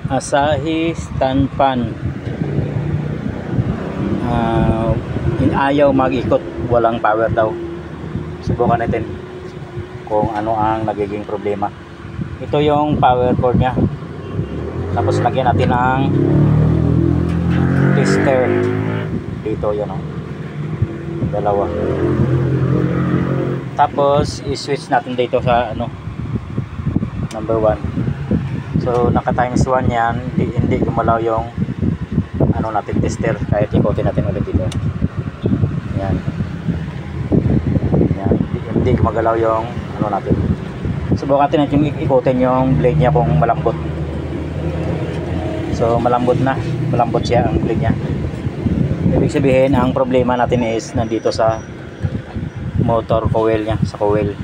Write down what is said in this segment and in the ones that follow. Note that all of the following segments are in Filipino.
Asahi stand fan. Ayaw mag-ikot, walang power daw. Subukan natin kung ano ang nagiging problema. Ito yung power cord nya, tapos lagyan natin ng tester dito, yan o, dalawa. Tapos i-switch natin dito sa ano, number 1. So naka times 1 yan, hindi gumalaw yung ano natin, tester, kahit ikotin natin ulit dito. Yan, yan, hindi gumagalaw yung ano natin. Subukan natin yung ikotin yung blade nya kung malambot. So malambot siya ang blade nya. Ibig sabihin ang problema natin is nandito sa motor coil nya, sa coil.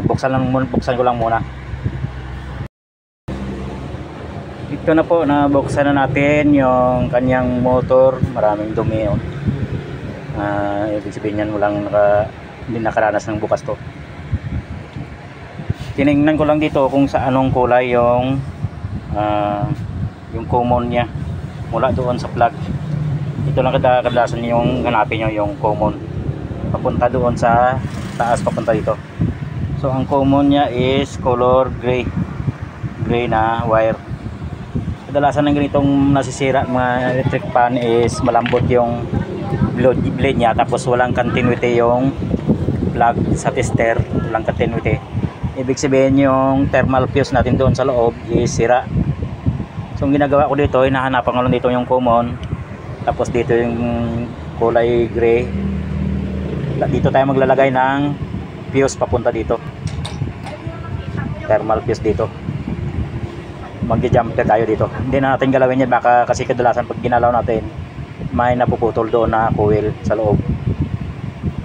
Buksan ko lang muna. Ito na po, nabuksan na natin yung kanyang motor. Maraming dumi, oh. Ibig sabihin yan, hindi nakaranas ng bukas to. Tinignan ko lang dito kung sa anong kulay yung common nya mula doon sa plug. Ito lang kadalasan yung hanapin nyo, yung common papunta doon sa taas, papunta dito. So ang common nya is color gray na wire. Kadalasan ng ganitong nasisira mga electric fan is malambot yung blade nya, tapos walang continuity yung plug sa tester, walang continuity. Ibig sabihin yung thermal fuse natin doon sa loob is sira. So ang ginagawa ko dito, hinahanapan ko lang dito yung common, tapos dito yung kulay gray. Dito tayo maglalagay ng fuse papunta dito, thermal fuse dito. Magja-jumper tayo dito. Hindi na natin galawin yan, baka kasi kadalasan pag ginalaw natin may napuputol doon na coil sa loob,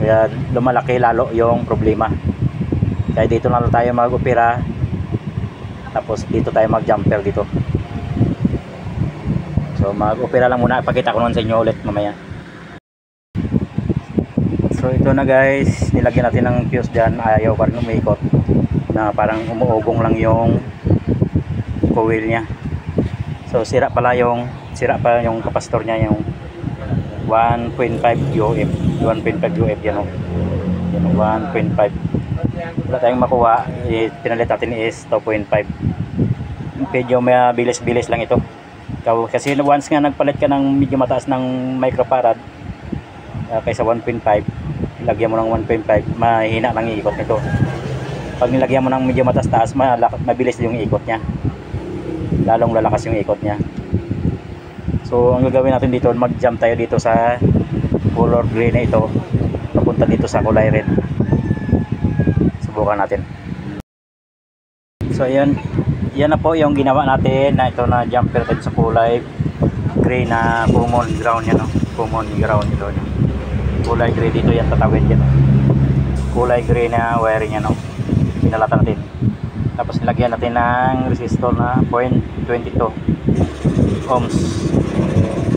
kaya lumalaki lalo yung problema. Kaya dito na lang tayo mag-opera, tapos dito tayo mag-jumper dito. So mag-opera lang muna, ipakita ko naman sa inyo ulit mamaya. So ito na guys, nilagyan natin ng fuse dyan. Ayaw pa rin umikot, na parang umuugong lang yung coil nya. So sira pa yung kapasitor nya, yung 1.5 UF. 1.5 UF yan o, 1.5. Wala tayong makuha, pinalit natin is 2.5. Medyo mabilis-bilis lang ito. Kasi once nga nagpalit ka ng medyo mataas ng microfarad kaysa 1.5, lagyan mo ng 1.5, mahina lang iikot nito. Pag nilagyan mo ng medyo mataas-taas, mabilis yung ikot nya, lalong lalakas yung ikot nya. So ang gagawin natin dito, mag-jump tayo dito sa color gray na ito papunta dito sa kulay red. Subukan natin. So yan na po yung ginawa natin, na ito na jumper tayo sa kulay gray na common ground yan, no? Common ground ito, no? Kulay gray dito yan, tatawid yan, no? Kulay gray na wiring yan, no? Pinalatan natin, tapos nilagyan natin ng resistor na 0.22 ohms.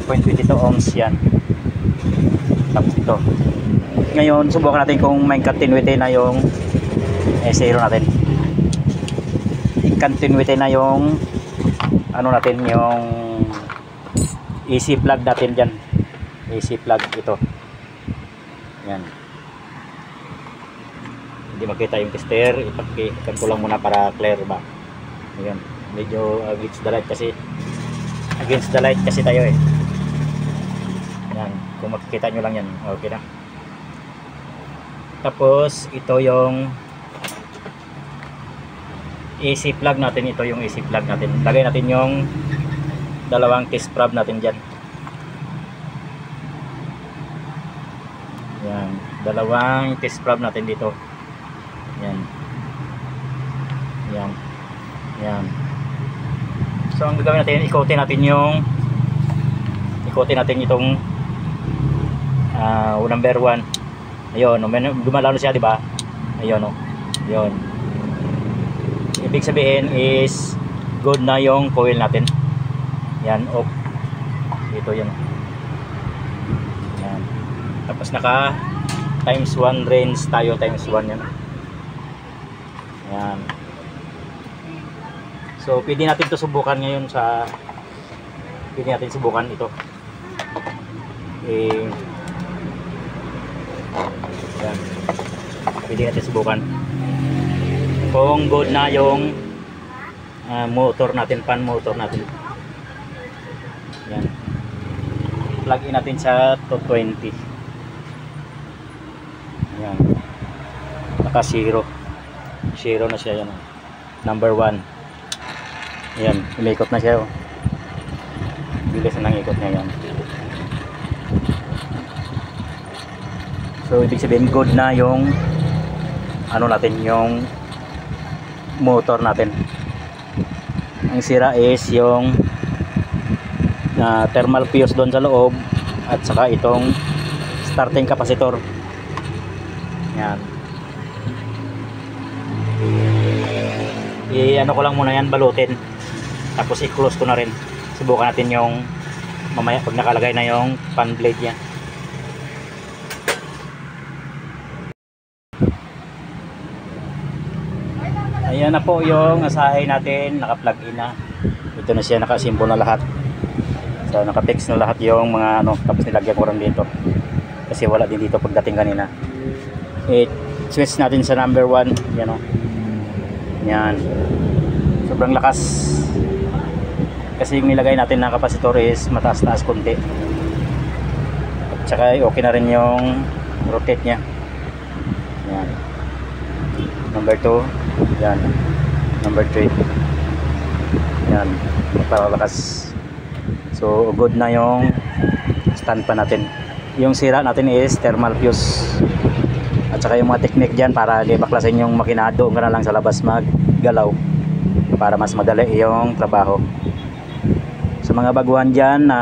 0.22 ohms yan. Tapos ito, ngayon subukan natin kung may continuity na yung zero natin, continuity na yung ano natin, yung AC plug natin dyan. AC plug ito, yan. Hindi makita yung tester, ipakikan ko lang muna para clear ba. Ayan, medyo against the light kasi tayo eh. Yan, kung makikita nyo lang yan, okay na. Tapos ito yung AC plug natin, ito yung AC plug natin. Lagay natin yung dalawang test probe natin dyan. Yan, dalawang test probe natin dito. Yan. Yan. Yan. So ang gagawin natin, ikotin natin itong number 1. Ayun, gumalaw na siya, di ba? Ayun, oh. Ayun. Ibig sabihin is good na yung coil natin. Yan, off. Dito yan. Yan. Tapos naka times 1 range tayo, times 1 yan. Yan. So pwede natin to subukan ngayon pwede natin subukan ito. Yan. Pwede natin subukan kung good na yung motor natin, fan motor natin. Yan. Plug in natin sa 220. Yan. Naka zero na siya. Yan. Number 1. Yan. Umikot na siya. Bilis na ng ikot niya. Yan. So ibig sabihin good na yung natin, yung motor natin. Ang sira is yung thermal fuse doon sa loob at saka itong starting capacitor. Yan. Ano ko lang muna yan, balutin. Tapos i-close ko na rin. Subukan natin yung mamaya pag nakalagay na yung fan blade niya. Ayan na po yung asahay natin, naka-plug in na. Ito na siya, naka-symbol na lahat. So naka-fix na lahat yung mga tapos nilagyan ko rin dito. Kasi wala din dito pagdating kanina. Switch natin sa number 1, yan o. Yan. Sobrang lakas. Kasi yung nilagay natin na capacitor is mataas-taas konti. At saka okay na rin yung rotate niya. Yan. Number 2. Yan. Number 3. Yan. Napakalakas. So good na yung stand pa natin. Yung sira natin is thermal fuse. At saka yung mga technique dyan para di baklasin yung makina, doon ka na lang sa labas maggalaw para mas madali yung trabaho. Sa mga baguhan dyan na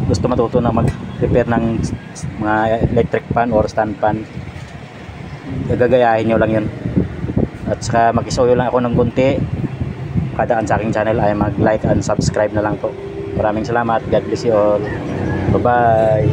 gusto matuto na mag-repair ng mga electric fan or stand fan, gagayahin nyo lang yun. At saka mag-isuyo lang ako ng konti. Kadaan sa aking channel ay mag-like and subscribe na lang po. Maraming salamat. God bless you all. Bye bye.